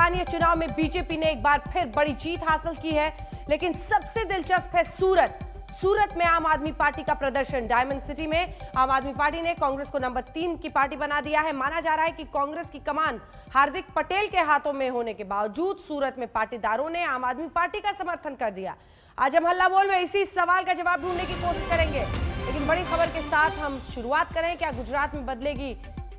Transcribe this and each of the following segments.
स्थानीय चुनाव में बीजेपी ने एक बार फिर बड़ी जीत हासिल की है, लेकिन सबसे दिलचस्प है सूरत में आम आदमी पार्टी का प्रदर्शन। डायमंड सिटी में आम आदमी पार्टी ने कांग्रेस को नंबर 3 की पार्टी बना दिया है। माना जा रहा है कि कांग्रेस की कमान हार्दिक पटेल के हाथों में होने के बावजूद सूरत में पाटीदारों ने आम आदमी पार्टी का समर्थन कर दिया। आज हम हल्ला बोल में इसी सवाल का जवाब ढूंढने की कोशिश करेंगे, लेकिन बड़ी खबर के साथ हम शुरुआत करें। क्या गुजरात में बदलेगी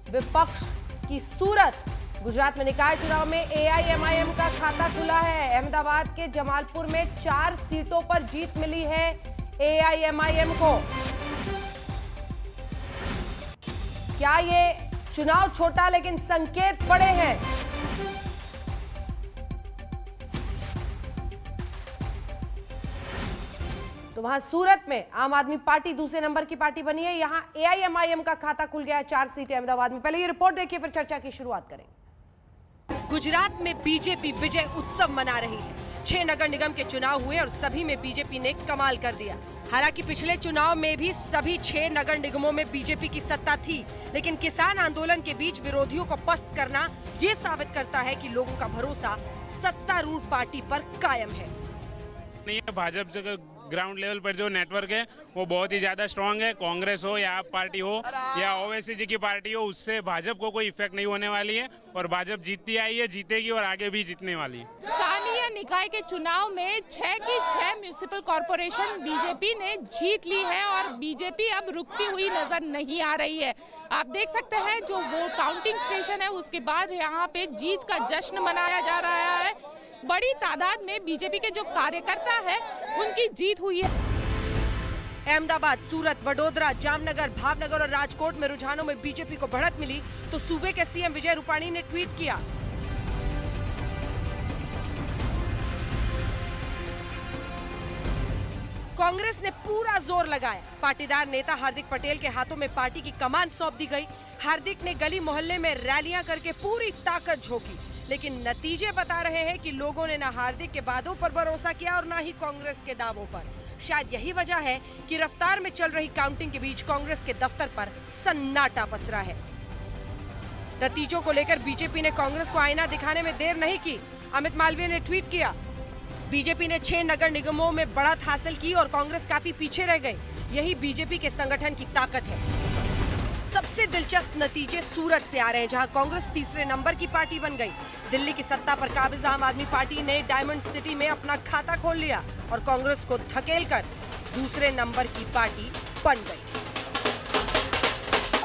विपक्ष की सूरत? गुजरात में निकाय चुनाव में एआईएमआईएम का खाता खुला है। अहमदाबाद के जमालपुर में 4 सीटों पर जीत मिली है एआईएमआईएम को। क्या ये चुनाव छोटा लेकिन संकेत बड़े हैं? तो वहां सूरत में आम आदमी पार्टी दूसरे नंबर की पार्टी बनी है। यहां एआईएमआईएम का खाता खुल गया है, 4 सीटें अहमदाबाद में। पहले ये रिपोर्ट देखिए, फिर चर्चा की शुरुआत करें। गुजरात में बीजेपी विजय उत्सव मना रही है। 6 नगर निगम के चुनाव हुए और सभी में बीजेपी ने कमाल कर दिया। हालांकि पिछले चुनाव में भी सभी 6 नगर निगमों में बीजेपी की सत्ता थी, लेकिन किसान आंदोलन के बीच विरोधियों को पस्त करना ये साबित करता है कि लोगों का भरोसा सत्तारूढ़ पार्टी पर कायम है। नहीं है, भाजपा ग्राउंड लेवल पर जो नेटवर्क है वो बहुत ही ज्यादा स्ट्रांग है। कांग्रेस हो या आप पार्टी हो या ओवैसी जी की पार्टी हो, उससे भाजपा को कोई इफेक्ट नहीं होने वाली है और भाजपा जीतती आई है, जीतेगी और आगे भी जीतने वाली है। स्थानीय निकाय के चुनाव में 6 की 6 म्युनिसिपल कॉर्पोरेशन बीजेपी ने जीत ली है और बीजेपी अब रुकती हुई नजर नहीं आ रही है। आप देख सकते हैं जो वो काउंटिंग स्टेशन है, उसके बाद यहाँ पे जीत का जश्न मनाया जा रहा है। बड़ी तादाद में बीजेपी के जो कार्यकर्ता है उनकी जीत हुई है। अहमदाबाद, सूरत, वडोदरा, जामनगर, भावनगर और राजकोट में रुझानों में बीजेपी को बढ़त मिली तो सूबे के सीएम विजय रूपाणी ने ट्वीट किया, कांग्रेस ने पूरा जोर लगाया। पाटीदार नेता हार्दिक पटेल के हाथों में पार्टी की कमान सौंप दी गई। हार्दिक ने गली मोहल्ले में रैलियां करके पूरी ताकत झोंकी, लेकिन नतीजे बता रहे हैं कि लोगों ने न हार्दिक के वादों पर भरोसा किया और न ही कांग्रेस के दावों पर। शायद यही वजह है कि रफ्तार में चल रही काउंटिंग के बीच कांग्रेस के दफ्तर पर सन्नाटा पसरा है। नतीजों को लेकर बीजेपी ने कांग्रेस को आईना दिखाने में देर नहीं की। अमित मालवीय ने ट्वीट किया, बीजेपी ने 6 नगर निगमों में बढ़त हासिल की और कांग्रेस काफी पीछे रह गई। यही बीजेपी के संगठन की ताकत है। सबसे दिलचस्प नतीजे सूरत से आ रहे हैं, जहां कांग्रेस तीसरे नंबर की पार्टी बन गई। दिल्ली की सत्ता पर काबिज आम आदमी पार्टी ने डायमंड सिटी में अपना खाता खोल लिया और कांग्रेस को धकेलकर दूसरे नंबर की पार्टी बन गई।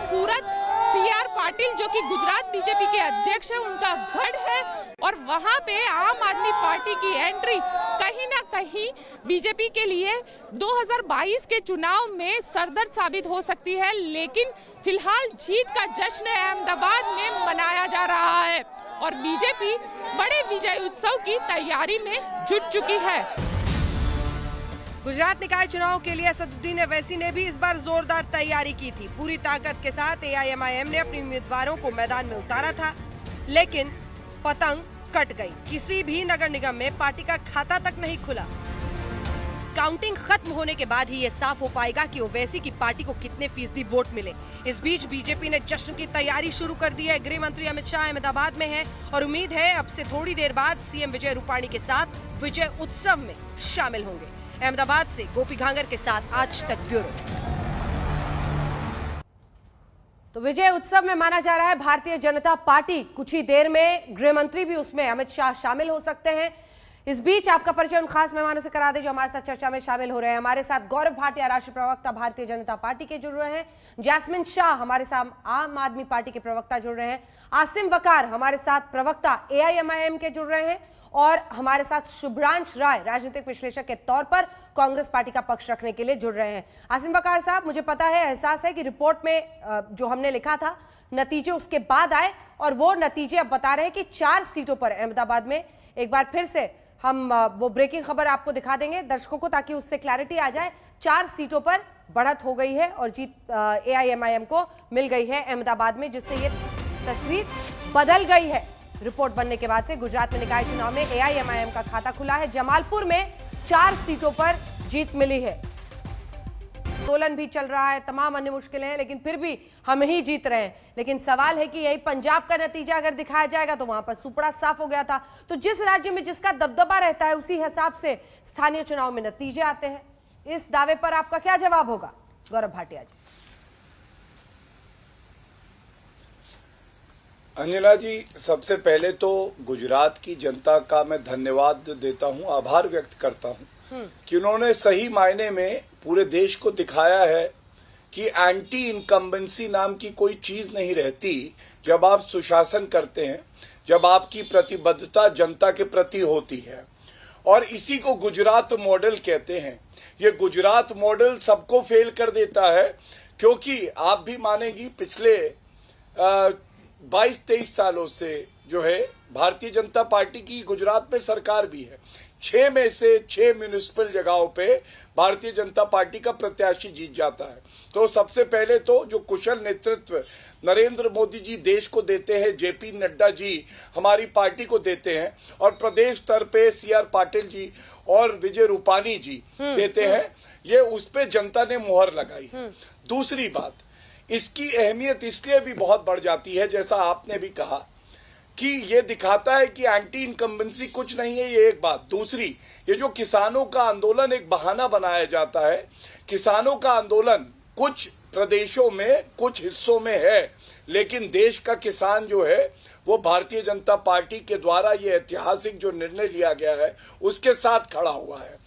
सूरत सीआर पाटिल जो कि गुजरात बीजेपी के अध्यक्ष है, उनका गढ़ है और वहां पे आम आदमी पार्टी की एंट्री कहीं ना कहीं बीजेपी के लिए 2022 के चुनाव में सरदर्द साबित हो सकती है। लेकिन फिलहाल जीत का जश्न अहमदाबाद में मनाया जा रहा है और बीजेपी बड़े विजय उत्सव की तैयारी में जुट चुकी है। गुजरात निकाय चुनाव के लिए असदुद्दीन ओवैसी ने भी इस बार जोरदार तैयारी की थी। पूरी ताकत के साथ एआईएमआईएम ने अपने उम्मीदवारों को मैदान में उतारा था, लेकिन पतंग कट गई। किसी भी नगर निगम में पार्टी का खाता तक नहीं खुला। काउंटिंग खत्म होने के बाद ही ये साफ हो पाएगा कि ओवैसी की पार्टी को कितने फीसदी वोट मिले। इस बीच बीजेपी ने जश्न की तैयारी शुरू कर दी है। गृह मंत्री अमित शाह अहमदाबाद में हैं और उम्मीद है अब से थोड़ी देर बाद सीएम विजय रूपाणी के साथ विजय उत्सव में शामिल होंगे। अहमदाबाद से गोपी घांगर के साथ आज तक ब्यूरो। तो विजय उत्सव में माना जा रहा है भारतीय जनता पार्टी। कुछ ही देर में गृह मंत्री भी उसमें अमित शाह शामिल हो सकते हैं। इस बीच आपका परिचय उन खास मेहमानों से करा दे जो हमारे साथ चर्चा में शामिल हो रहे हैं। हमारे साथ गौरव भाटिया, राष्ट्रीय प्रवक्ता भारतीय जनता पार्टी के जुड़ रहे हैं। जैस्मिन शाह हमारे साथ आम आदमी पार्टी के प्रवक्ता जुड़ रहे हैं। आसिम वकार हमारे साथ प्रवक्ता एआईएमआईएम के जुड़ रहे हैं और हमारे साथ शुभ्रांश राय राजनीतिक विश्लेषक के तौर पर कांग्रेस पार्टी का पक्ष रखने के लिए जुड़ रहे हैं। आसिम वकार साहब, मुझे पता है, एहसास है कि रिपोर्ट में जो हमने लिखा था नतीजे उसके बाद आए और वो नतीजे अब बता रहे हैं कि 4 सीटों पर अहमदाबाद में एक बार फिर से हम वो ब्रेकिंग खबर आपको दिखा देंगे दर्शकों को, ताकि उससे क्लैरिटी आ जाए। 4 सीटों पर बढ़त हो गई है और जीत एआईएमआईएम को मिल गई है अहमदाबाद में, जिससे ये तस्वीर बदल गई है। रिपोर्ट बनने के बाद से गुजरात में निकाय चुनाव में एआईएमआईएम का खाता खुला है। जमालपुर में 4 सीटों पर जीत मिली है। आंदोलन भी चल रहा है, तमाम अन्य मुश्किलें हैं, लेकिन फिर भी हम ही जीत रहे हैं। लेकिन सवाल है कि यही पंजाब का नतीजा अगर दिखाया जाएगा तो वहां पर सुपड़ा साफ हो गया था। तो जिस राज्य में जिसका दबदबा रहता है उसी हिसाब से स्थानीय चुनाव में नतीजे आते हैं। इस दावे पर आपका क्या जवाब होगा, गौरव भाटिया जी? अंजना जी, सबसे पहले तो गुजरात की जनता का मैं धन्यवाद देता हूं, आभार व्यक्त करता हूं कि उन्होंने सही मायने में पूरे देश को दिखाया है कि एंटी इनकम्बेंसी नाम की कोई चीज नहीं रहती जब आप सुशासन करते हैं, जब आपकी प्रतिबद्धता जनता के प्रति होती है। और इसी को गुजरात मॉडल कहते हैं। ये गुजरात मॉडल सबको फेल कर देता है, क्योंकि आप भी मानेंगी पिछले 22-23 सालों से जो है भारतीय जनता पार्टी की गुजरात में सरकार भी है। 6 में से 6 म्यूनिसिपल जगहों पे भारतीय जनता पार्टी का प्रत्याशी जीत जाता है। तो सबसे पहले तो जो कुशल नेतृत्व नरेंद्र मोदी जी देश को देते हैं, जेपी नड्डा जी हमारी पार्टी को देते हैं, और प्रदेश स्तर पे CR पाटिल जी और विजय रूपानी जी देते हैं, ये उस पे जनता ने मुहर लगाई। दूसरी बात, इसकी अहमियत इसलिए भी बहुत बढ़ जाती है, जैसा आपने भी कहा, कि ये दिखाता है कि एंटी इनकम्बेंसी कुछ नहीं है, ये एक बात। दूसरी, ये जो किसानों का आंदोलन एक बहाना बनाया जाता है, किसानों का आंदोलन कुछ प्रदेशों में कुछ हिस्सों में है, लेकिन देश का किसान जो है वो भारतीय जनता पार्टी के द्वारा ये ऐतिहासिक जो निर्णय लिया गया है उसके साथ खड़ा हुआ है।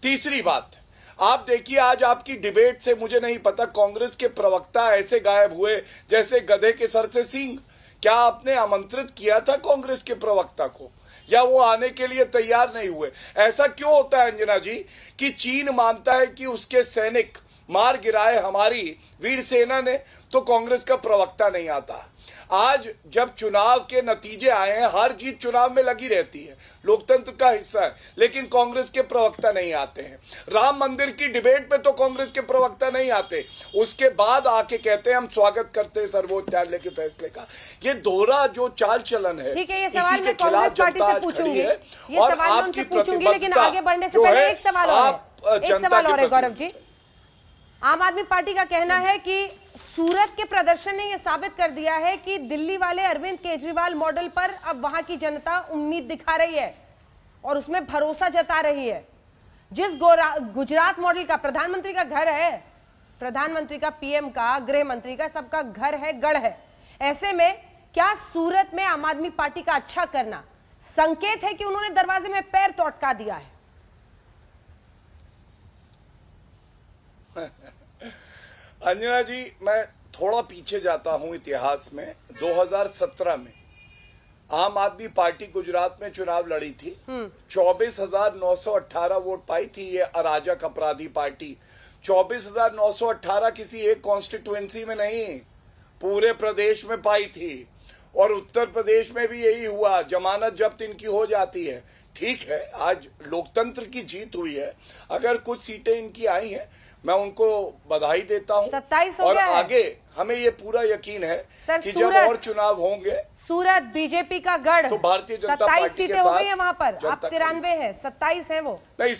तीसरी बात, आप देखिए आज आपकी डिबेट से मुझे नहीं पता कांग्रेस के प्रवक्ता ऐसे गायब हुए जैसे गधे के सर से सींग। क्या आपने आमंत्रित किया था कांग्रेस के प्रवक्ता को, या वो आने के लिए तैयार नहीं हुए? ऐसा क्यों होता है अंजना जी कि चीन मानता है कि उसके सैनिक मार गिराए हमारी वीर सेना ने, तो कांग्रेस का प्रवक्ता नहीं आता? आज जब चुनाव के नतीजे आए हैं, हार जीत चुनाव में लगी रहती है, लोकतंत्र का हिस्सा है, लेकिन कांग्रेस के प्रवक्ता नहीं आते हैं। राम मंदिर की डिबेट में तो कांग्रेस के प्रवक्ता नहीं आते, उसके बाद आके कहते हैं हम स्वागत करते हैं सर्वोच्च न्यायालय के फैसले का। ये दोहरा जो चाल चलन है, ठीक है, ये सवाल मैं कांग्रेस पार्टी से पूछूंगी, ये सवाल मैं उनसे पूछूंगी, लेकिन आगे बढ़ने से पहले एक सवाल और है गौरव जी। आम आदमी पार्टी का कहना है कि सूरत के प्रदर्शन ने यह साबित कर दिया है कि दिल्ली वाले अरविंद केजरीवाल मॉडल पर अब वहां की जनता उम्मीद दिखा रही है और उसमें भरोसा जता रही है। जिस गुजरात मॉडल का प्रधानमंत्री का घर है, प्रधानमंत्री का, PM का, गृह मंत्री का, सबका घर है, गढ़ है, ऐसे में क्या सूरत में आम आदमी पार्टी का अच्छा करना संकेत है कि उन्होंने दरवाजे में पैर तो अटका दिया है? अंजना जी, मैं थोड़ा पीछे जाता हूं इतिहास में। 2017 में आम आदमी पार्टी गुजरात में चुनाव लड़ी थी, 24,918 वोट पाई थी ये अराजक अपराधी पार्टी। 24,918 किसी एक कॉन्स्टिट्यूएंसी में नहीं, पूरे प्रदेश में पाई थी। और उत्तर प्रदेश में भी यही हुआ, जमानत जब्त इनकी हो जाती है। ठीक है, आज लोकतंत्र की जीत हुई है, अगर कुछ सीटें इनकी आई हैं मैं उनको बधाई देता हूं। 27 हो और गया है। आगे हमें ये पूरा यकीन है कि जब और चुनाव होंगे, सूरत बीजेपी का गढ़, तो भारतीय जनता 27 पार्टी के सीटें हो साथ गई है वहां पर, जनता अब 93 है, 27 है वो नहीं।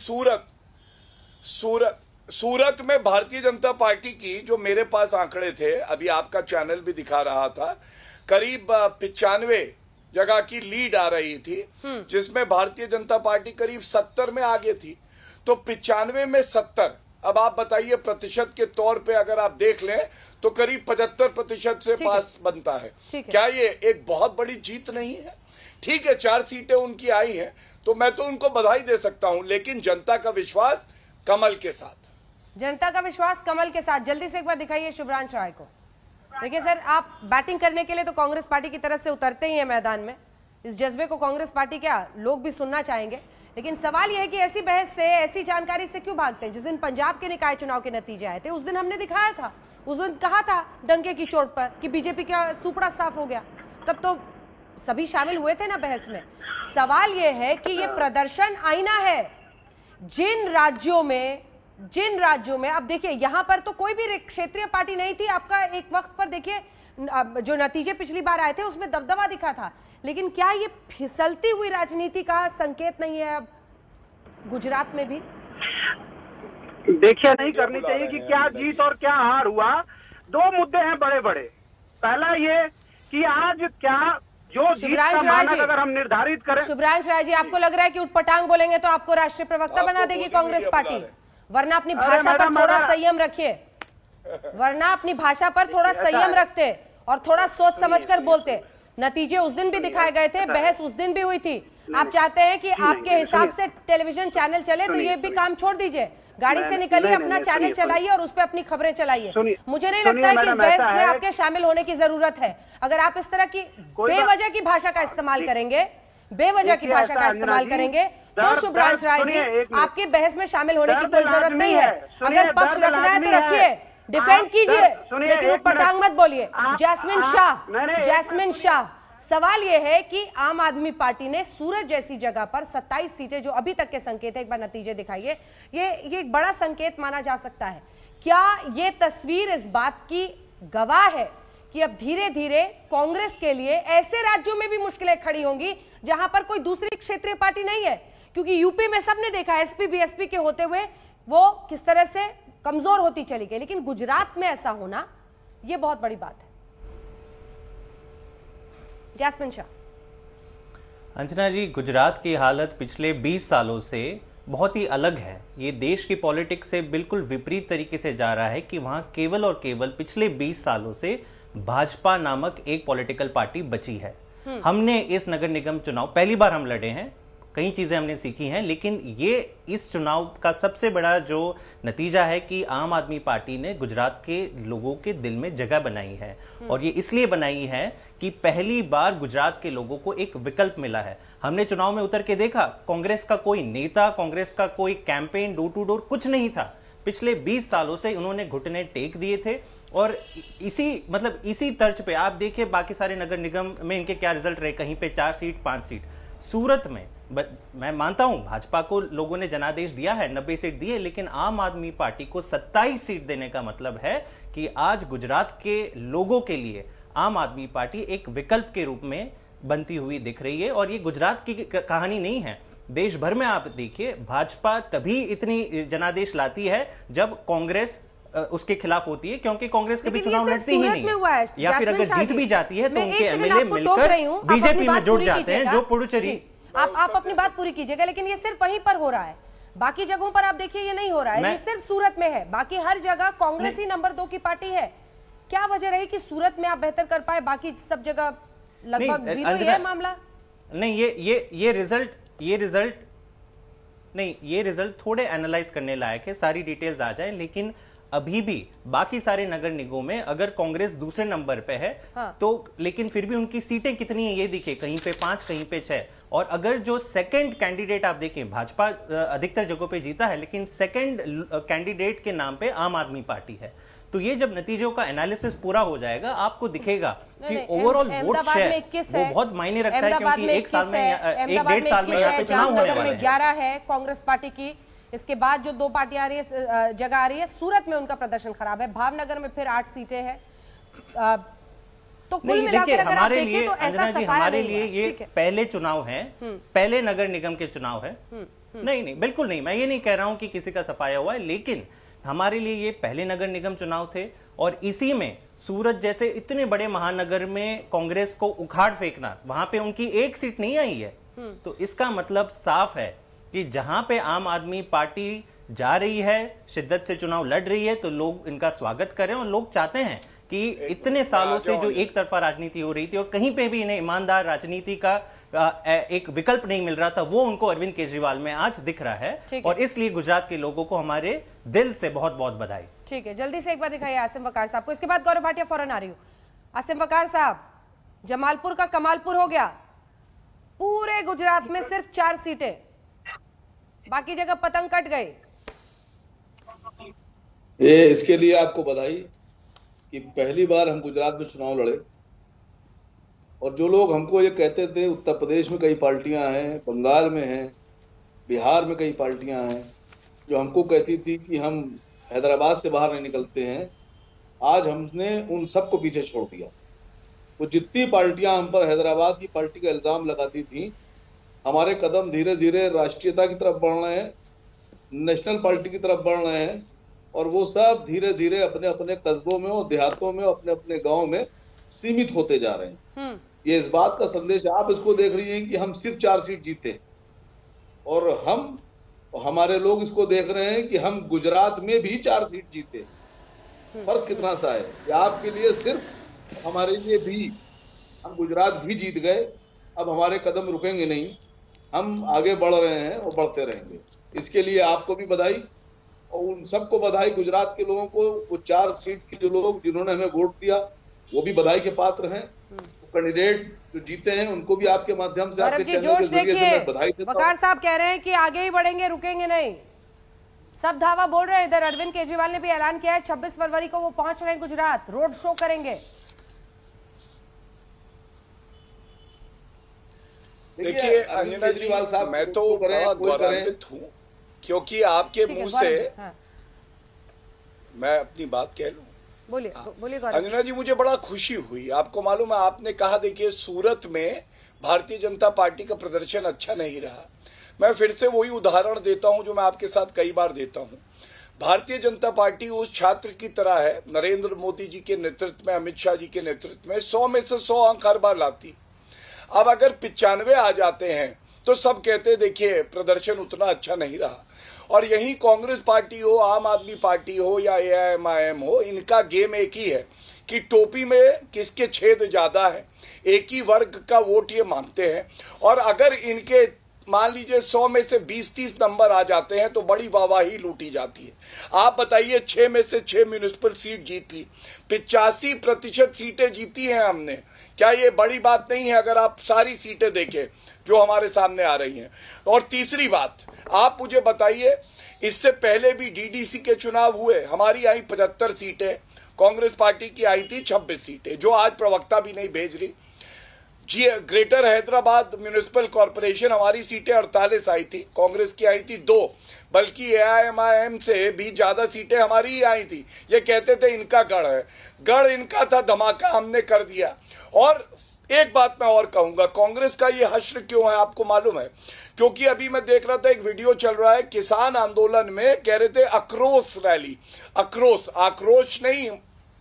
सूरत में भारतीय जनता पार्टी की, जो मेरे पास आंकड़े थे, अभी आपका चैनल भी दिखा रहा था, करीब 95 जगह की लीड आ रही थी, जिसमें भारतीय जनता पार्टी करीब 70 में आगे थी। तो 95 में 70, अब आप बताइए प्रतिशत के तौर पे अगर आप देख लें तो करीब 75% से पास बनता है। क्या ये एक बहुत बड़ी जीत नहीं है? ठीक है, 4 सीटें उनकी आई हैं, तो मैं तो उनको बधाई दे सकता हूं, लेकिन जनता का विश्वास कमल के साथ, जनता का विश्वास कमल के साथ। जल्दी से एक बार दिखाइए शुभ्रांश राय को। देखिए सर, आप बैटिंग करने के लिए तो कांग्रेस पार्टी की तरफ से उतरते ही हैं मैदान में, इस जज्बे को कांग्रेस पार्टी क्या लोग भी सुनना चाहेंगे, लेकिन सवाल यह है कि ऐसी बहस से, ऐसी जानकारी से क्यों भागते हैं? जिस दिन पंजाब के निकाय चुनाव के नतीजे आए थे उस दिन हमने दिखाया था, उस दिन कहा था डंके की चोट पर कि बीजेपी का सुपड़ा साफ हो गया, तब तो सभी शामिल हुए थे ना बहस में। सवाल यह है कि यह प्रदर्शन आईना है। जिन राज्यों में अब देखिए, यहां पर तो कोई भी क्षेत्रीय पार्टी नहीं थी, आपका एक वक्त पर देखिए जो नतीजे पिछली बार आए थे उसमें दबदबा दिखा था, लेकिन क्या ये फिसलती हुई राजनीति का संकेत नहीं है अब गुजरात में भी? देखिए नहीं करनी चाहिए कि क्या जीत और क्या हार हुआ। दो मुद्दे हैं बड़े बड़े। पहला ये कि आज क्या जो जीत का शुभ्रांश राय मानक जी, अगर हम निर्धारित करें। शुभ्रांश राय जी, आपको लग रहा है कि उटपटांग बोलेंगे तो आपको राष्ट्रीय प्रवक्ता आपको बना देगी मोदी कांग्रेस मीडिया पार्टी? बुला रहे। वरना अपनी अरे भाषा पर मैडम, थोड़ा अगर- संयम रखिए, वरना अपनी भाषा पर थोड़ा ऐसा संयम है। रखते और थोड़ा सोच समझकर बोलते। नतीजे उस दिन भी दिखाए गए थे, बहस उस दिन भी हुई थी। आप चाहते हैं कि आपके हिसाब से टेलीविजन चैनल चले तो ये भी काम छोड़ दीजिए, गाड़ी से निकलिए, अपना चैनल चलाइए और उस पर अपनी खबरें चलाइए। मुझे नहीं लगता है कि इस बहस में आपके शामिल होने की जरूरत है। अगर आप इस तरह की बेवजह की भाषा का इस्तेमाल करेंगे, बेवजह की भाषा का इस्तेमाल करेंगे, तो शुभ्रांश राय जी आपकी बहस में शामिल होने की कोई जरूरत नहीं है। अगर पक्ष रखना है तो रखिए, डिफेंड कीजिए, लेकिन उटपटांग मत बोलिए। जैस्मिन शाह, सवाल यह है कि आम आदमी पार्टी ने सूरत जैसी जगह पर 27 सीटें, जो अभी तक के संकेत है, एक बार नतीजे दिखाइए, ये एक बड़ा संकेत माना जा सकता है। क्या ये तस्वीर इस बात की गवाह है कि अब धीरे धीरे कांग्रेस के लिए ऐसे राज्यों में भी मुश्किलें खड़ी होंगी जहां पर कोई दूसरी क्षेत्रीय पार्टी नहीं है? क्योंकि यूपी में सबने देखा एसपी बीएसपी के होते हुए वो किस तरह से कमजोर होती चली गई, लेकिन गुजरात में ऐसा होना यह बहुत बड़ी बात है। जैस्मिन शाह। अंजना जी, गुजरात की हालत पिछले 20 सालों से बहुत ही अलग है। ये देश की पॉलिटिक्स से बिल्कुल विपरीत तरीके से जा रहा है कि वहां केवल और केवल पिछले 20 सालों से भाजपा नामक एक पॉलिटिकल पार्टी बची है। हमने इस नगर निगम चुनाव पहली बार हम लड़े हैं, कई चीजें हमने सीखी हैं, लेकिन ये इस चुनाव का सबसे बड़ा जो नतीजा है कि आम आदमी पार्टी ने गुजरात के लोगों के दिल में जगह बनाई है। और ये इसलिए बनाई है कि पहली बार गुजरात के लोगों को एक विकल्प मिला है। हमने चुनाव में उतर के देखा, कांग्रेस का कोई नेता, कांग्रेस का कोई कैंपेन, डोर टू डोर कुछ नहीं था। पिछले 20 सालों से उन्होंने घुटने टेक दिए थे और इसी तर्ज पे आप देखिए बाकी सारे नगर निगम में इनके क्या रिजल्ट रहे। कहीं पे 4 सीट 5 सीट। सूरत में मैं मानता हूं भाजपा को लोगों ने जनादेश दिया है, 90 सीट दिए, लेकिन आम आदमी पार्टी को 27 सीट देने का मतलब है कि आज गुजरात के लोगों के लिए आम आदमी पार्टी एक विकल्प के रूप में बनती हुई दिख रही है। और ये गुजरात की कहानी नहीं है, देश भर में आप देखिए भाजपा तभी इतनी जनादेश लाती है जब कांग्रेस उसके खिलाफ होती है, क्योंकि कांग्रेस कभी चुनाव लड़ती ही नहीं है। या फिर अगर जीत भी जाती है तो उनके एमएलए मिलकर बीजेपी में जुट जाते हैं, जो पुडुचेरी। आप अपनी बात पूरी कीजिएगा, लेकिन ये सिर्फ वहीं पर हो रहा है, बाकी जगहों पर आप देखिए ये नहीं हो रहा है। ये सिर्फ सूरत में है, बाकी हर जगह कांग्रेस ही नंबर 2 की पार्टी है। क्या वजह रही कि सूरत में आप बेहतर कर पाए, बाकी सब जगह लगभग जीरो ही है मामला? नहीं, ये रिजल्ट थोड़े एनालाइज करने लायक है, सारी डिटेल्स आ जाए। लेकिन अभी भी बाकी सारे नगर निगमों में अगर कांग्रेस दूसरे नंबर पे है तो, लेकिन फिर भी उनकी सीटें कितनी है ये दिखे, कहीं पे 5 कहीं पे 6। और अगर जो सेकंड कैंडिडेट आप देखें, भाजपा अधिकतर जगहों पे जीता है, लेकिन सेकंड कैंडिडेट के नाम पे आम आदमी पार्टी है। तो ये जब नतीजों का एनालिसिस पूरा हो जाएगा आपको दिखेगा कि ओवरऑल वोट शेयर वो बहुत मायने रखता है, क्योंकि एक साल में 1.5 साल में यहाँ पे चुनाव होने वाले हैं। 11 है कांग्रेस पार्टी की, इसके बाद जो 2 पार्टियां आ रही है, जगह आ रही है। सूरत में उनका प्रदर्शन खराब है, भावनगर में फिर 8 सीटें हैं। तो कुल मिलाकर अगर आप देखें तो ऐसा सफाया हमारे लिए ये पहले चुनाव है, पहले नगर निगम के चुनाव है। नहीं, बिल्कुल नहीं, मैं ये नहीं कह रहा हूं कि किसी का सफाया हुआ है, लेकिन हमारे लिए ये पहले नगर निगम चुनाव थे। और इसी में सूरत जैसे इतने बड़े महानगर में कांग्रेस को उखाड़ फेंकना, वहां पे उनकी 1 सीट नहीं आई है। तो इसका मतलब साफ है कि जहां पे आम आदमी पार्टी जा रही है, शिद्दत से चुनाव लड़ रही है, तो लोग इनका स्वागत करें। और लोग चाहते हैं कि इतने सालों से जो एक तरफा राजनीति हो रही थी और कहीं पे भी इन्हें ईमानदार राजनीति का एक विकल्प नहीं मिल रहा था, वो उनको अरविंद केजरीवाल में आज दिख रहा है। और इसलिए गुजरात के लोगों को हमारे दिल से बहुत बहुत बधाई। ठीक है, जल्दी से एक बार दिखाइए आसिम वकार साहब को, इसके बाद गौरव भाटिया फौरन आ रही हूं। आसिम वकार साहब, जमालपुर का कमालपुर हो गया, पूरे गुजरात में सिर्फ 4 सीटें, बाकी जगह पतंग कट गई। ये इसके लिए आपको बधाई कि पहली बार हम गुजरात में चुनाव लड़े। और जो लोग हमको ये कहते थे उत्तर प्रदेश में कई पार्टियां हैं, बंगाल में हैं, बिहार में कई पार्टियां हैं, जो हमको कहती थी कि हम हैदराबाद से बाहर नहीं निकलते हैं, आज हमने उन सबको पीछे छोड़ दिया। वो जितनी पार्टियां हम पर हैदराबाद की पार्टी का इल्जाम लगाती थी, हमारे कदम धीरे धीरे राष्ट्रीयता की तरफ बढ़ रहे हैं, नेशनल पार्टी की तरफ बढ़ रहे हैं और वो सब धीरे धीरे अपने अपने कस्बों में और देहातों में अपने अपने गांव में सीमित होते जा रहे हैं। ये इस बात का संदेश है, आप इसको देख रही हैं कि हम सिर्फ 4 सीट जीते और हमारे लोग इसको देख रहे हैं कि हम गुजरात में भी 4 सीट जीते। फर्क कितना सा है कि आपके लिए सिर्फ, हमारे लिए भी, हम गुजरात भी जीत गए, अब हमारे कदम रुकेंगे नहीं, हम आगे बढ़ रहे हैं और बढ़ते रहेंगे। इसके लिए आपको भी बधाई और उन सबको बधाई, गुजरात के लोगों को, वो 4 सीट के जो लोग जिन्होंने हमें वोट दिया वो भी बधाई के पात्र हैं। कैंडिडेट जो जीते हैं उनको भी आपके माध्यम से, आपके चैनल के जरिए से मैं बधाई देता हूं। वकार साहब कह रहे हैं कि आगे ही बढ़ेंगे, रुकेंगे नहीं, सब धावा बोल रहे हैं। इधर अरविंद केजरीवाल ने भी ऐलान किया है 26 फरवरी को वो पहुंच रहे हैं गुजरात, रोड शो करेंगे। देखिए अंजना जी, मैं तो बड़ा गौरवान्वित हूँ क्योंकि आपके मुंह से, मैं अपनी बात कह लूं, बोलिए बोलिए अंजना जी, मुझे बड़ा खुशी हुई। आपको मालूम है, आपने कहा देखिए सूरत में भारतीय जनता पार्टी का प्रदर्शन अच्छा नहीं रहा। मैं फिर से वही उदाहरण देता हूं जो मैं आपके साथ कई बार देता हूं। भारतीय जनता पार्टी उस छात्र की तरह है, नरेंद्र मोदी जी के नेतृत्व में, अमित शाह जी के नेतृत्व में 100 में से 100 अंक हर बार लाती। अब अगर 95 आ जाते हैं तो सब कहते देखिए प्रदर्शन उतना अच्छा नहीं रहा। और यही कांग्रेस पार्टी हो, आम आदमी पार्टी हो या AIMIM हो, इनका गेम एक ही है कि टोपी में किसके छेद ज्यादा है, एक ही वर्ग का वोट ये मांगते हैं। और अगर इनके मान लीजिए 100 में से 20-30 नंबर आ जाते हैं तो बड़ी वाहवाही लूटी जाती है। आप बताइए 6 में से 6 म्युनिसिपल सीट जीत ली, 85% सीटें जीती हैं हमने। क्या ये बड़ी बात नहीं है अगर आप सारी सीटें देखें जो हमारे सामने आ रही हैं? और तीसरी बात, आप मुझे बताइए, इससे पहले भी DDC के चुनाव हुए, हमारी आई 75 सीटें, कांग्रेस पार्टी की आई थी 26 सीटें, जो आज प्रवक्ता भी नहीं भेज रही। जी, ग्रेटर हैदराबाद म्युनिसिपल कॉर्पोरेशन, हमारी सीटें 48 आई थी, कांग्रेस की आई थी 2, बल्कि AIMIM से भी ज्यादा सीटें हमारी ही आई थी। ये कहते थे इनका गढ़ है, गढ़ इनका था, धमाका हमने कर दिया। और एक बात मैं और कहूंगा, कांग्रेस का ये हश्र क्यों है आपको मालूम है? क्योंकि अभी मैं देख रहा था एक वीडियो चल रहा है, किसान आंदोलन में कह रहे थे आक्रोश रैली, आक्रोश, आक्रोश नहीं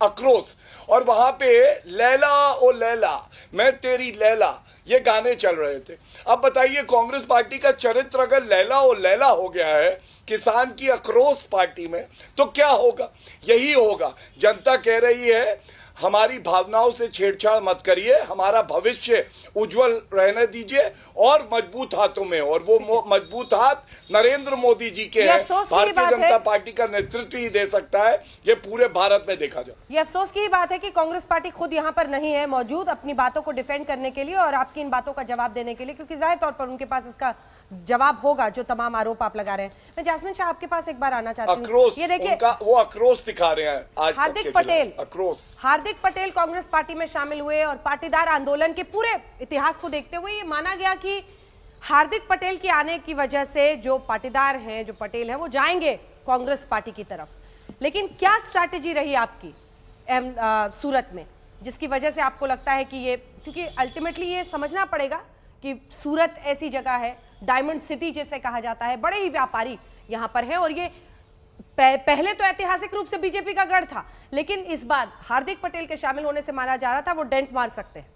आक्रोश, और वहां पे लैला ओ लैला मैं तेरी लैला, ये गाने चल रहे थे। अब बताइए कांग्रेस पार्टी का चरित्र अगर लैला ओ लैला हो गया है किसान की आक्रोश पार्टी में, तो क्या होगा? यही होगा। जनता कह रही है हमारी भावनाओं से छेड़छाड़ मत करिए, हमारा भविष्य उज्जवल रहने दीजिए और मजबूत हाथों में, और वो मजबूत हाथ नरेंद्र मोदी जी के हैं। भारतीय जनता पार्टी का नेतृत्व ही दे सकता है, ये पूरे भारत में देखा जाए। ये अफसोस की बात है कि कांग्रेस पार्टी खुद यहाँ पर नहीं है मौजूद अपनी बातों को डिफेंड करने के लिए और आपकी इन बातों का जवाब देने के लिए, क्योंकि जाहिर तौर पर उनके पास इसका जवाब होगा जो तमाम आरोप आप लगा रहे हैं। मैं जास्मिन शाह आपके पास एक बार आना चाहती हूँ। ये देखिए वो आक्रोश दिखा रहे हैं आज। हार्दिक पटेल कांग्रेस पार्टी में शामिल हुए और पाटीदार आंदोलन के पूरे इतिहास को देखते हुए ये माना गया कि हार्दिक पटेल के आने की वजह से जो पाटीदार हैं, जो पटेल हैं, वो जाएंगे कांग्रेस पार्टी की तरफ। लेकिन क्या स्ट्रैटेजी रही आपकी सूरत में जिसकी वजह से आपको लगता है कि ये, क्योंकि अल्टीमेटली ये समझना पड़ेगा कि सूरत ऐसी जगह है, डायमंड सिटी जैसे कहा जाता है, बड़े ही व्यापारी यहां पर हैं और ये पहले तो ऐतिहासिक रूप से बीजेपी का गढ़ था, लेकिन इस बार हार्दिक पटेल के शामिल होने से माना जा रहा था वो डेंट मार सकते हैं।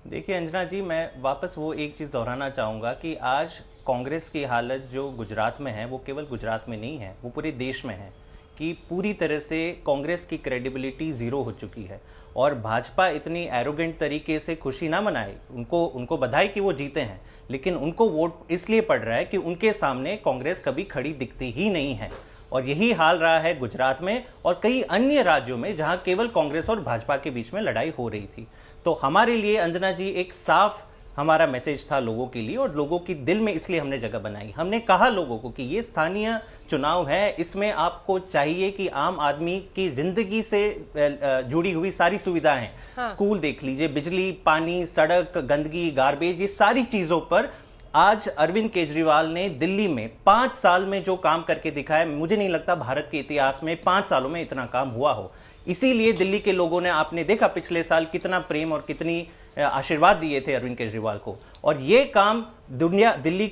देखिए अंजना जी, मैं वापस वो एक चीज दोहराना चाहूंगा कि आज कांग्रेस की हालत जो गुजरात में है वो केवल गुजरात में नहीं है, वो पूरे देश में है कि पूरी तरह से कांग्रेस की क्रेडिबिलिटी जीरो हो चुकी है और भाजपा इतनी एरोगेंट तरीके से खुशी ना मनाए, उनको बधाई कि वो जीते हैं, लेकिन उनको वोट इसलिए पड़ रहा है कि उनके सामने कांग्रेस कभी खड़ी दिखती ही नहीं है। और यही हाल रहा है गुजरात में और कई अन्य राज्यों में जहां केवल कांग्रेस और भाजपा के बीच में लड़ाई हो रही थी। तो हमारे लिए अंजना जी एक साफ हमारा मैसेज था लोगों के लिए और लोगों की दिल में इसलिए हमने जगह बनाई। हमने कहा लोगों को कि ये स्थानीय चुनाव है, इसमें आपको चाहिए कि आम आदमी की जिंदगी से जुड़ी हुई सारी सुविधाएं, स्कूल देख लीजिए, बिजली, पानी, सड़क, गंदगी, गार्बेज, ये सारी चीजों पर आज अरविंद केजरीवाल ने दिल्ली में 5 साल में जो काम करके दिखाया, मुझे नहीं लगता भारत के इतिहास में 5 सालों में इतना काम हुआ हो। इसीलिए दिल्ली के लोगों ने, आपने देखा पिछले साल कितना प्रेम और कितनी आशीर्वाद दिए थे अरविंद केजरीवाल को, और ये काम दिल्ली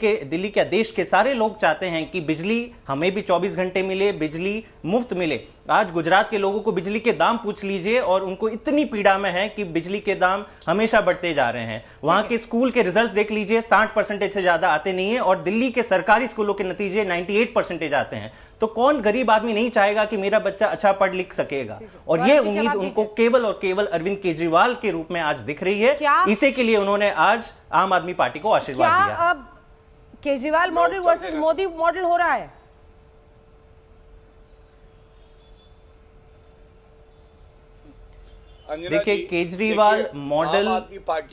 के देश के सारे लोग चाहते हैं कि बिजली हमें भी 24 घंटे मिले, बिजली मुफ्त मिले। आज गुजरात के लोगों को बिजली के दाम पूछ लीजिए और उनको इतनी पीड़ा में है कि बिजली के दाम हमेशा बढ़ते जा रहे हैं। वहां के स्कूल के रिजल्ट्स देख लीजिए, 60% से ज्यादा आते नहीं है और दिल्ली के सरकारी स्कूलों के नतीजे 98% आते हैं। तो कौन गरीब आदमी नहीं चाहेगा कि मेरा बच्चा अच्छा पढ़ लिख सकेगा? और ये उम्मीद उनको केवल और केवल अरविंद केजरीवाल के रूप में आज दिख रही है। इसी के लिए उन्होंने आज आम आदमी पार्टी को आशीर्वाद दिया। अब Kejriwal model versus Modi model हो रहा है? देखिए, Kejriwal model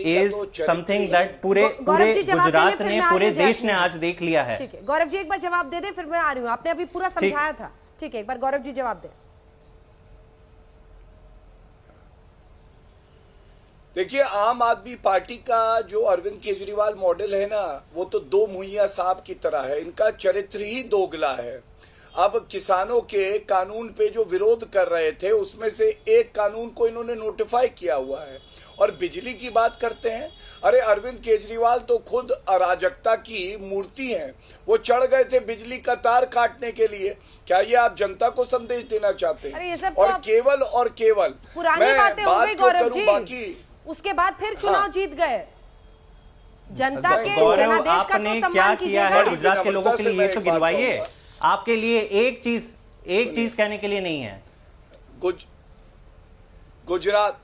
is something that पूरे गुजरात ने, पूरे देश ने आज देख लिया है। ठीक है, गौरव जी एक बार जवाब दे दे, फिर मैं आ रही हूँ। आपने अभी पूरा समझाया था। ठीक है, एक बार गौरव जी जवाब दे। देखिए, आम आदमी पार्टी का जो अरविंद केजरीवाल मॉडल है ना, वो तो दो मुहैया सांप की तरह है। इनका चरित्र ही दोगला है। अब किसानों के कानून पे जो विरोध कर रहे थे, उसमें से एक कानून को इन्होंने नोटिफाई किया हुआ है। और बिजली की बात करते हैं, अरे अरविंद केजरीवाल तो खुद अराजकता की मूर्ति हैं। वो चढ़ गए थे बिजली का तार काटने के लिए। क्या ये आप जनता को संदेश देना चाहते हैं? और केवल पुरानी बातें हो गई गौरव जी, बाकी उसके बाद फिर चुनाव जीत गए। जनता के गौरव, जनादेश का आपने तो क्या सम्मान किया है गुजरात के लोगों के लिए, ये तो गिनवाइए। आपके लिए एक चीज कहने के लिए नहीं है। गुजरात,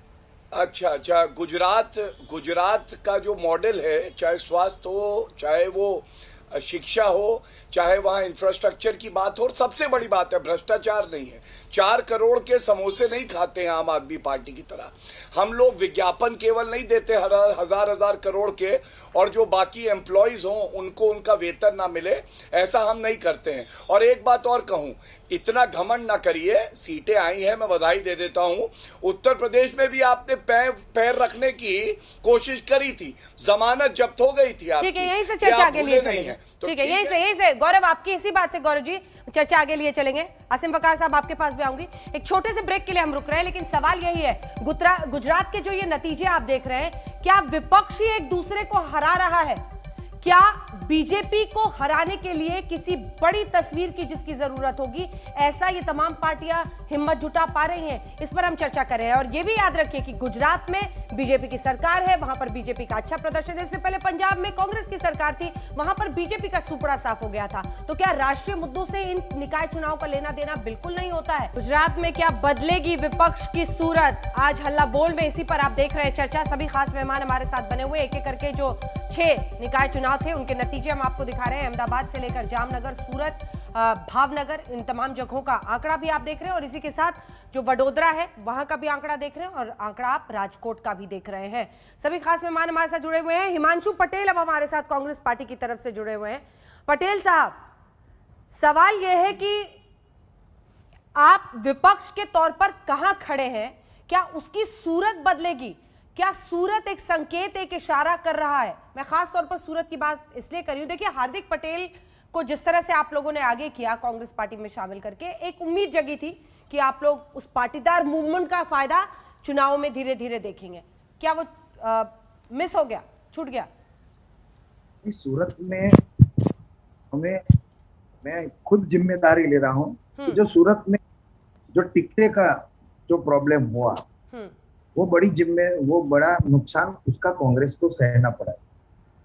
अच्छा, गुजरात का जो मॉडल है, चाहे स्वास्थ्य हो, चाहे वो शिक्षा हो, चाहे वहां इंफ्रास्ट्रक्चर की बात हो, और सबसे बड़ी बात है भ्रष्टाचार नहीं है। 4 करोड़ के समोसे नहीं खाते हैं आम आदमी पार्टी की तरह। हम लोग विज्ञापन केवल नहीं देते हजार करोड़ के, और जो बाकी एम्प्लॉयज हों उनको उनका वेतन ना मिले, ऐसा हम नहीं करते हैं। और एक बात और कहूं, इतना घमंड ना करिए। सीटें आई हैं, मैं बधाई दे देता हूं। उत्तर प्रदेश में भी आपने पैर रखने की कोशिश करी थी, जमानत जब्त हो गई थी आपकी। ठीक है, यहीं से चर्चा आगे लिए चलेंगे। ठीक है, यहीं से गौरव, आपकी इसी बात से गौरव जी चर्चा आगे लिए चलेंगे। आसिम वकार साहब, आपके पास भी आऊंगी। एक छोटे से ब्रेक के लिए हम रुक रहे हैं, लेकिन सवाल यही है, गुजरात के जो ये नतीजे आप देख रहे हैं, क्या विपक्षी एक दूसरे को हरा रहा है? क्या बीजेपी को हराने के लिए किसी बड़ी तस्वीर की जिसकी जरूरत होगी, ऐसा ये तमाम पार्टियां हिम्मत जुटा पा रही हैं? इस पर हम चर्चा कर रहे हैं। और ये भी याद रखिए कि गुजरात में बीजेपी की सरकार है, वहां पर बीजेपी का अच्छा प्रदर्शन है। इससे पहले पंजाब में कांग्रेस की सरकार थी, वहां पर बीजेपी का सुपड़ा साफ हो गया था। तो क्या राष्ट्रीय मुद्दों से इन निकाय चुनाव का लेना देना बिल्कुल नहीं होता है? गुजरात में क्या बदलेगी विपक्ष की सूरत? आज हल्ला बोल में इसी पर आप देख रहे हैं चर्चा। सभी खास मेहमान हमारे साथ बने हुए, एक एक करके जो 6 निकाय चुनाव थे उनके नतीजे हम आपको दिखा रहे हैं। अहमदाबाद से लेकर जामनगर, सूरत, भावनगर, इन तमाम जगहों का आंकड़ा भी आप देख रहे हैं। और इसी के साथ जो वडोदरा है वहां का भी आंकड़ा देख रहे हैं, और आंकड़ा आप राजकोट का भी देख रहे हैं। सभी खास मेहमान हमारे साथ जुड़े हुए हैं। हिमांशु पटेल अब हमारे साथ कांग्रेस पार्टी की तरफ से जुड़े हुए हैं। पटेल साहब, सवाल यह है कि आप विपक्ष के तौर पर कहां खड़े हैं? क्या उसकी सूरत बदलेगी? क्या सूरत एक संकेत, एक इशारा कर रहा है? मैं खास तौर पर सूरत की बात इसलिए कर रही हूं, देखिए हार्दिक पटेल को जिस तरह से आप लोगों ने आगे किया कांग्रेस पार्टी में शामिल करके, एक उम्मीद जगी थी कि आप लोग उस पाटीदार मूवमेंट का फायदा चुनाव में धीरे धीरे देखेंगे। क्या वो मिस हो गया, छूट गया? इस सूरत में मैं खुद जिम्मेदारी ले रहा हूं कि जो सूरत में जो टिकटे का जो प्रॉब्लम हुआ, वो बड़ा नुकसान उसका कांग्रेस को सहना पड़ा।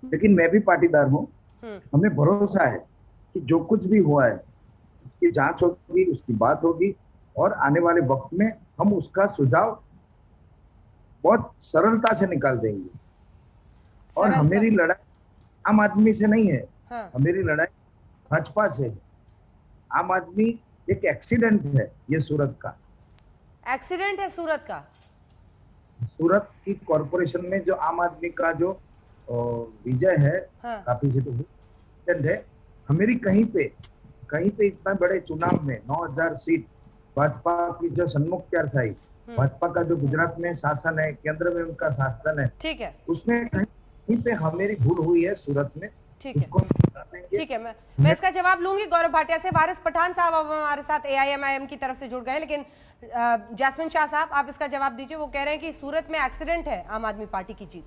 लेकिन मैं भी पाटीदार हूँ, हमें भरोसा है कि जो कुछ भी हुआ है उसकी जांच होगी, उसकी बात होगी, और आने वाले वक्त में हम उसका सुझाव बहुत सरलता से निकाल देंगे। और हमारी लड़ाई आम आदमी से नहीं है, हमारी लड़ाई भाजपा से है। आम आदमी एक एक्सीडेंट है, ये सूरत का एक्सीडेंट है। सूरत का, सूरत की कॉरपोरेशन में जो आम आदमी का जो विजय है, काफी सीटों है। हमारी कहीं पे इतना बड़े चुनाव में 9000 सीट भाजपा की जो सन्मुख चारसाई, भाजपा का जो गुजरात में शासन है, केंद्र में उनका शासन है, ठीक है, उसमें कहीं पे हमारी भूल हुई है सूरत में। ठीक है, मैं इसका जवाब लूंगी गौरव भाटिया से। वारिस पठान साहब अब हमारे साथ AIMIM की तरफ से जुड़ गए, लेकिन जैस्मिन शाह साहब आप इसका जवाब दीजिए। वो कह रहे हैं कि सूरत में एक्सीडेंट है आम आदमी पार्टी की जीत।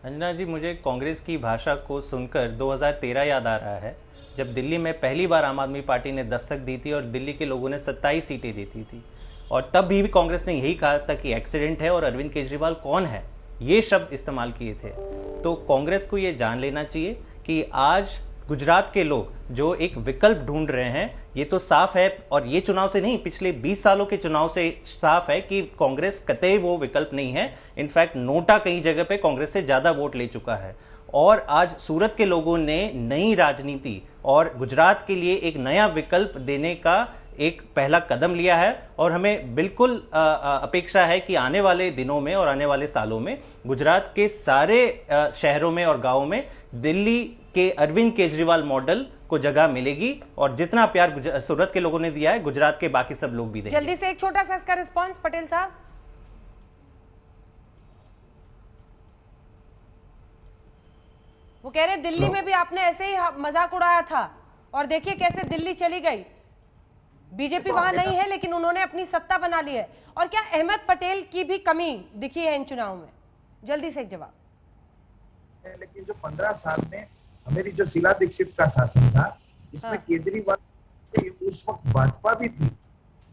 अंजना जी, मुझे कांग्रेस की भाषा को सुनकर 2013 याद आ रहा है, जब दिल्ली में पहली बार आम आदमी पार्टी ने दस्तक दी थी और दिल्ली के लोगों ने 27 सीटें देती थी, और तब भी कांग्रेस ने यही कहा था कि एक्सीडेंट है और अरविंद केजरीवाल कौन है, ये शब्द इस्तेमाल किए थे। तो कांग्रेस को ये जान लेना चाहिए कि आज गुजरात के लोग जो एक विकल्प ढूंढ रहे हैं, ये तो साफ है, और ये चुनाव से नहीं, पिछले 20 सालों के चुनाव से साफ है कि कांग्रेस कतई वो विकल्प नहीं है। इनफैक्ट नोटा कई जगह पे कांग्रेस से ज्यादा वोट ले चुका है, और आज सूरत के लोगों ने नई राजनीति और गुजरात के लिए एक नया विकल्प देने का एक पहला कदम लिया है, और हमें बिल्कुल अपेक्षा है कि आने वाले दिनों में और आने वाले सालों में गुजरात के सारे शहरों में और गांवों में दिल्ली के अरविंद केजरीवाल मॉडल को जगह मिलेगी, और जितना प्यार सूरत के लोगों ने दिया है, गुजरात के बाकी सब लोग भी देंगे। जल्दी से एक छोटा सा इसका रिस्पॉन्स पटेल साहब। वो कह रहे दिल्ली में भी आपने ऐसे ही मजाक उड़ाया था, और देखिए कैसे दिल्ली चली गई। बीजेपी वहां नहीं है, लेकिन उन्होंने अपनी सत्ता बना ली है। और क्या अहमद पटेल की भी कमी दिखी है इन चुनाव में? जल्दी से एक जवाब। लेकिन जो 15 साल में हमारी जो शीला दीक्षित का शासन था, इसमें केजरीवाल उस वक्त भाजपा भी थी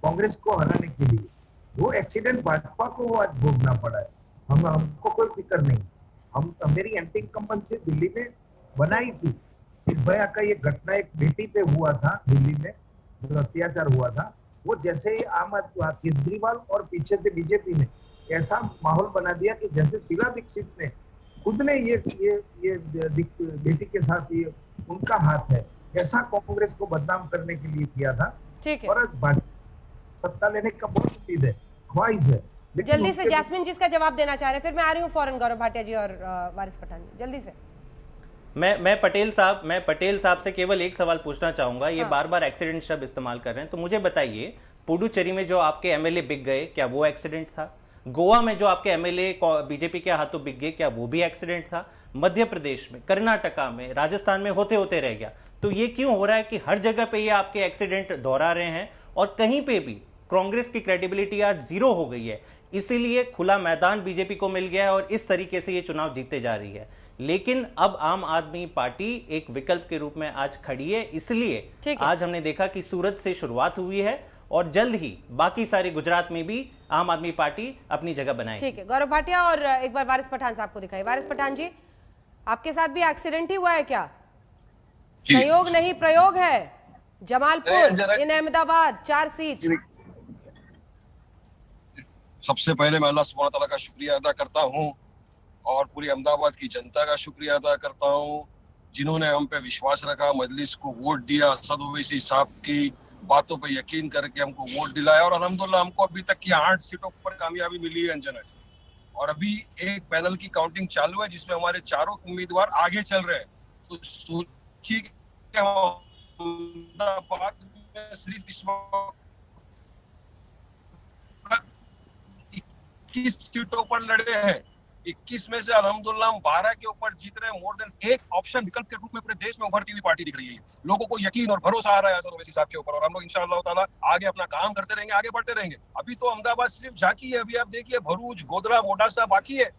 कांग्रेस को हराने के लिए, वो एक्सीडेंट भाजपा को आज भोगना पड़ा है। हमको कोई फिक्र नहीं, हम मेरी एंटी इनकम्बेंसी दिल्ली में बनाई थी। निर्भया का ये घटना एक बेटी पे हुआ था दिल्ली में, जो अत्याचार हुआ था, वो जैसे ही केजरीवाल और पीछे से बीजेपी ने ऐसा माहौल बना दिया कि जैसे शीला दीक्षित ने खुद ने ये बेटी के साथ ये उनका हाथ है, ऐसा कांग्रेस को बदनाम करने के लिए किया था। ठीक है, और सत्ता लेने का बहुत उम्मीद है, ख्वाहिश है। जल्दी से जैस्मिन जी इसका जवाब देना चाह रहे हैं, फिर मैं आ रही हूँ फौरन गौरव भाटिया जी और वारिस पठान जी, जल्दी से। मैं पटेल साहब से केवल एक सवाल पूछना चाहूंगा। ये बार बार एक्सीडेंट शब्द इस्तेमाल कर रहे हैं, तो मुझे बताइए, पुडुचेरी में जो आपके एमएलए बिक गए, क्या वो एक्सीडेंट था? गोवा में जो आपके एमएलए बीजेपी के हाथों बिक गए, क्या वो भी एक्सीडेंट था? मध्य प्रदेश में, कर्नाटका में, राजस्थान में होते होते रह गया। तो ये क्यों हो रहा है कि हर जगह पे ये आपके एक्सीडेंट दोहरा रहे हैं, और कहीं पे भी कांग्रेस की क्रेडिबिलिटी आज जीरो हो गई है? इसीलिए खुला मैदान बीजेपी को मिल गया है और इस तरीके से ये चुनाव जीतते जा रही है। लेकिन अब आम आदमी पार्टी एक विकल्प के रूप में आज खड़ी है, इसलिए आज हमने देखा कि सूरत से शुरुआत हुई है, और जल्द ही बाकी सारे गुजरात में भी आम आदमी पार्टी अपनी जगह बनाएगी। ठीक है, गौरव भाटिया और एक बार वारिस पठान साहब को दिखाइए। वारिस पठान जी, आपके साथ भी एक्सीडेंट ही हुआ है क्या? सहयोग नहीं प्रयोग है। जमालपुर, इन अहमदाबाद, 4 सीट। सबसे पहले मैं अल्लाह सुब्हान तआला का शुक्रिया अदा करता हूँ, और पूरी अहमदाबाद की जनता का शुक्रिया अदा करता हूँ, जिन्होंने हम पे विश्वास रखा, मजलिस को वोट दिया, असद ओवैसी साहब की बातों पे यकीन करके हमको वोट दिलाया, और अल्हम्दुलिल्लाह हमको अभी तक की 8 सीटों पर कामयाबी मिली है अंजना। और अभी एक पैनल की काउंटिंग चालू है, जिसमें हमारे चारों उम्मीदवार आगे चल रहे हैं। तो सोचिए कि अहमदाबाद में सिर्फ इस वक्त 21 सीटों पर लड़े हैं, 21 में से अल्हम्दुलिल्लाह हम 12 के ऊपर जीत रहे हैं। मोर देन एक ऑप्शन विकल्प के रूप में पूरे देश में उभरती हुई पार्टी दिख रही है। लोगों को यकीन और भरोसा आ रहा है असद ओवैसी साहब के ऊपर, और हम लोग इंशाअल्लाह ताला आगे अपना काम करते रहेंगे, आगे बढ़ते रहेंगे। अभी तो अहमदाबाद सिर्फ झांकी है, अभी आप देखिए भरूच, गोधरा, मोडासा बाकी है।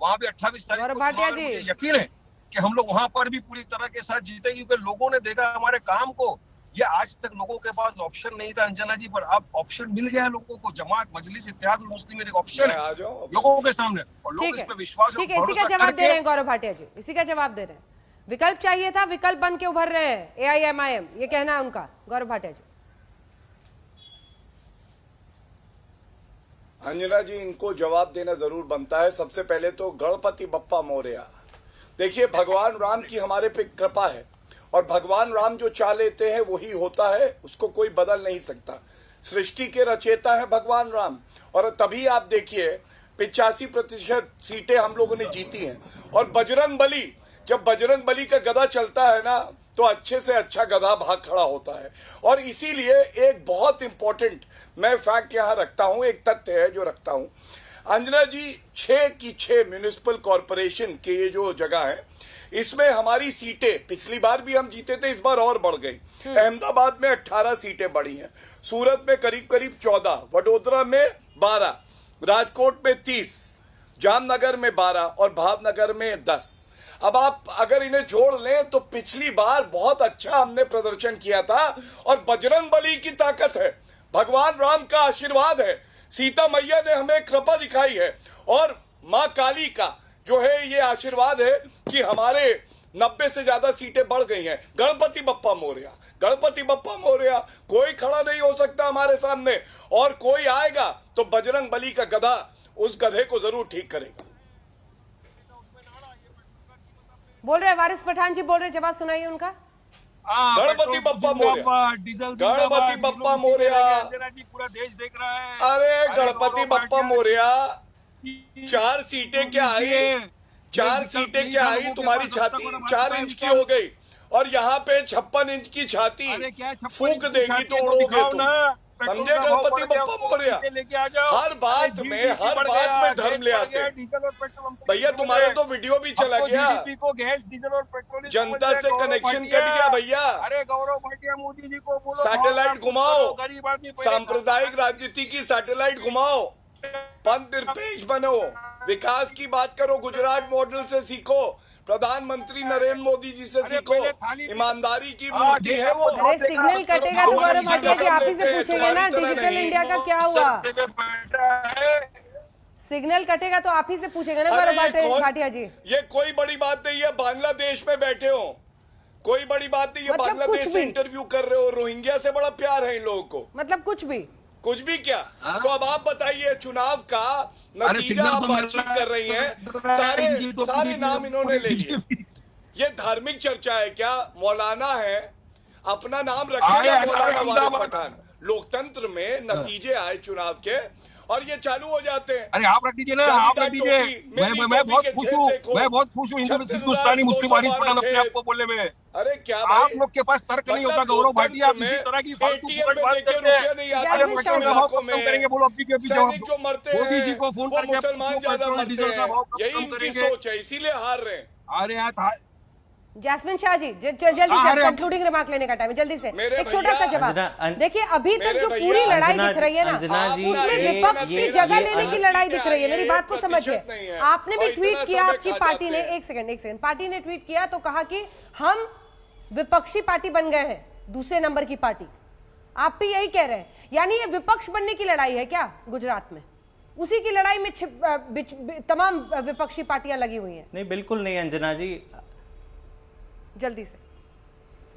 वहां भी 28 तारीख को मुझे यकीन है कि हम लोग वहां पर भी पूरी तरह के साथ जीतेंगे, क्योंकि लोगों ने देखा हमारे काम को। ये आज तक लोगों के पास ऑप्शन नहीं था अंजना जी, पर अब ऑप्शन मिल गया है लोगों को। जमात, मजलिस, इत्तेहाद मुस्लिम एक ऑप्शन है लोगों के सामने, और लोग इस पे विश्वास ठीक है, इसी का जवाब दे रहे हैं गौरव भाटिया जी, इसी का जवाब दे रहे हैं। विकल्प चाहिए था, विकल्प बन के उभर रहे हैं AIMIM, ये कहना है उनका। गौरव भाटिया जी। अंजना जी, इनको जवाब देना जरूर बनता है। सबसे पहले तो गणपति बप्पा मोरया। देखिए, भगवान राम की हमारे पे कृपा है, और भगवान राम जो चाह लेते हैं वही होता है, उसको कोई बदल नहीं सकता। सृष्टि के रचयिता है भगवान राम, और तभी आप देखिए 85% सीटें हम लोगों ने जीती हैं। और बजरंग बली, जब बजरंग बली का गदा चलता है ना, तो अच्छे से अच्छा गधा भाग खड़ा होता है। और इसीलिए एक बहुत इंपॉर्टेंट मैं फैक्ट यहां रखता हूं, एक तथ्य है जो रखता हूं अंजना जी, 6 की 6 म्युनिसिपल कॉरपोरेशन के ये जो जगह है, इसमें हमारी सीटें पिछली बार भी हम जीते थे, इस बार और बढ़ गई। अहमदाबाद में 18 सीटें बढ़ी हैं, सूरत में करीब करीब 14, वडोदरा में 12, राजकोट में 30, जामनगर में 12 और भावनगर में 10। अब आप अगर इन्हें जोड़ लें तो पिछली बार बहुत अच्छा हमने प्रदर्शन किया था और बजरंग बली की ताकत है, भगवान राम का आशीर्वाद है, सीता मैया ने हमें कृपा दिखाई है और मां काली का जो है ये आशीर्वाद है कि हमारे 90 से ज्यादा सीटें बढ़ गई हैं। गणपति बप्पा मोरया, गणपति बप्पा मोरया, कोई खड़ा नहीं हो सकता हमारे सामने और कोई आएगा तो बजरंग बली का गधा उस गधे को जरूर ठीक करेगा। बोल रहे वारिस पठान जी, बोल रहे, जवाब सुनाइए उनका। गणपति बप्पा मोरया, गणपति बप्पा मोरया, पूरा देश देख रहा है। अरे गणपति बप्पा मोरया, 4 सीटें क्या आई, 4 सीटें क्या आई, तुम्हारी छाती 4 इंच की हो गई और यहाँ पे 56 इंच की छाती फूंक देगी तो उड़ोगे तुम, समझे गणपति बप्पा मोरया। हर बात में धर्म ले आते हैं भैया, तुम्हारा तो वीडियो भी चला गया, जनता से कनेक्शन कट गया भैया। अरे गौरव भाटिया मोदी जी को बोलो सैटेलाइट घुमाओ, गरीब आदमी सांप्रदायिक राजनीति की सैटेलाइट घुमाओ, पंथ निरपेक्ष बनो, विकास की बात करो, गुजरात मॉडल से सीखो, प्रधानमंत्री नरेंद्र मोदी जी से सीखो, ईमानदारी की मूर्ति है वो। अरे सिग्नल कटेगा तो गौरव भाटिया जी आप ही से पूछेंगे ना, डिजिटल इंडिया का क्या हुआ। सिग्नल कटेगा तो आप ही से पूछेंगे ना गौरव भाटिया जी। ये कोई बड़ी बात नहीं है, बांग्लादेश में बैठे हो, कोई बड़ी बात नहीं है, मतलब बांग्लादेश से इंटरव्यू कर रहे हो, रोहिंग्या से बड़ा प्यार है इन लोगों को, मतलब कुछ भी क्या। तो अब आप बताइए, चुनाव का नतीजा आप बातचीत कर रही हैं, सारे नाम इन्होंने ले लिए। ये धार्मिक चर्चा है क्या? मौलाना है, अपना नाम रखेगा मौलाना वारिस पठान। लोकतंत्र में नतीजे आए चुनाव के और ये चालू हो जाते हैं। अरे आप रख दीजिए ना, आप रख दीजिए। मैं बहुत खुश हूँ, मैं बहुत खुश हूँ हिंदुस्तानी मुस्लिम वारिस पठान अपने आप को बोलने में। अरे क्या आप लोग के पास तर्क नहीं होता गौरव भाटिया, आप इसी तरह की फालतू फुकट बात करते हैं। अरे पेट्रोल का भाव कम करेंगे, बोलो अभी के अभी जो मरते हैं मोदी जी को फोन करके मुसलमान ज्यादा मरते हैं, यही इनकी सोच है, इसीलिए हार रहे हैं। अरे यार जैस्मिन शाह जी जल्दी से कंक्लूडिंग रिमार्क लेने का टाइम है, जल्दी से एक छोटा सा जवाब। देखिए अभी तक जो पूरी लड़ाई दिख रही है ना, उसमें विपक्ष की जगह लेने की लड़ाई दिख रही है। मेरी बात को समझिए, आपने भी ट्वीट किया, आपकी पार्टी ने, एक सेकंड, पार्टी ने ट्वीट किया तो कहा कि हम विपक्षी पार्टी बन गए हैं, दूसरे नंबर की पार्टी। आप भी यही कह रहे हैं, यानी ये विपक्ष बनने की लड़ाई है क्या गुजरात में? उसी की लड़ाई में तमाम विपक्षी पार्टियां लगी हुई हैं। नहीं बिल्कुल नहीं अंजना जी, जल्दी से।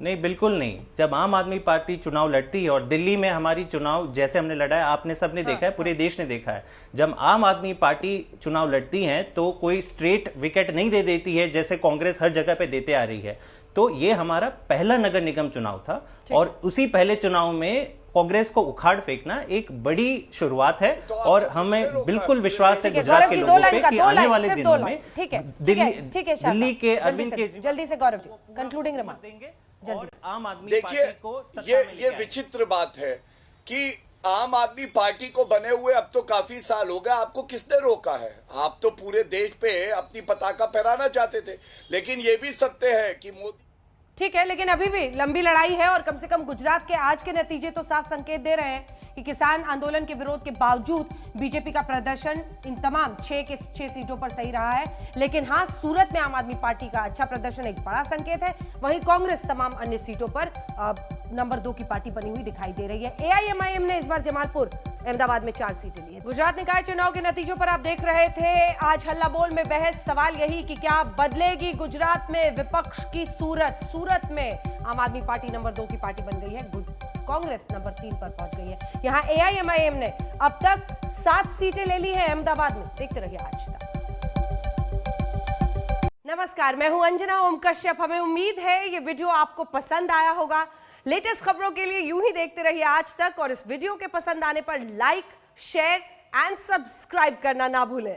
नहीं बिल्कुल नहीं। जब आम आदमी पार्टी चुनाव लड़ती है, और दिल्ली में हमारी चुनाव जैसे हमने लड़ा है, आपने सबने देखा है, पूरे देश ने देखा है, जब आम आदमी पार्टी चुनाव लड़ती है तो कोई स्ट्रेट विकेट नहीं दे देती है जैसे कांग्रेस हर जगह पे देते आ रही है। तो ये हमारा पहला नगर निगम चुनाव था और उसी पहले चुनाव में कांग्रेस को उखाड़ फेंकना एक बड़ी शुरुआत है। और हमें बिल्कुल विश्वास है गुजरात के लोगों पे कि आने वाले दिनों में दिल्ली के अरविंद केजरीवाल, जल्दी से गौरव जी कंक्लूडिंग रिमार्क देंगे और आम आदमी देखिए, पार्टी को ये विचित्र बात है कि आम आदमी पार्टी को बने हुए अब तो काफी साल हो गए, आपको किसने रोका है? आप तो पूरे देश पे अपनी पताका फहराना चाहते थे, लेकिन ये भी सत्य है कि मोदी, ठीक है, लेकिन अभी भी लंबी लड़ाई है और कम से कम गुजरात के आज के नतीजे तो साफ संकेत दे रहे हैं कि किसान आंदोलन के विरोध के बावजूद बीजेपी का प्रदर्शन इन तमाम 6 सीटों पर सही रहा है। लेकिन हाँ, सूरत में आम आदमी पार्टी का अच्छा प्रदर्शन एक बड़ा संकेत है। वहीं कांग्रेस तमाम अन्य सीटों पर नंबर 2 की पार्टी बनी हुई दिखाई दे रही है। AIMIM ने इस बार जमालपुर, अहमदाबाद में 4 सीटें ली। गुजरात निकाय चुनाव के नतीजों पर आप देख रहे थे। आज हल्ला बोल में बहस, सवाल यही कि क्या बदलेगी गुजरात में विपक्ष की सूरत में आम आदमी पार्टी नंबर 2 की पार्टी बन गई है, कांग्रेस नंबर 3 पर पहुंच गई है। यहां AIMIM ने अब तक 7 सीटें ले ली हैं अहमदाबाद में। देखते रहिए आज तक। नमस्कार, मैं हूं अंजना ओम कश्यप। हमें उम्मीद है ये वीडियो आपको पसंद आया होगा। लेटेस्ट खबरों के लिए यूं ही देखते रहिए आज तक और इस वीडियो के पसंद आने पर लाइक, शेयर एंड सब्सक्राइब करना ना भूलें।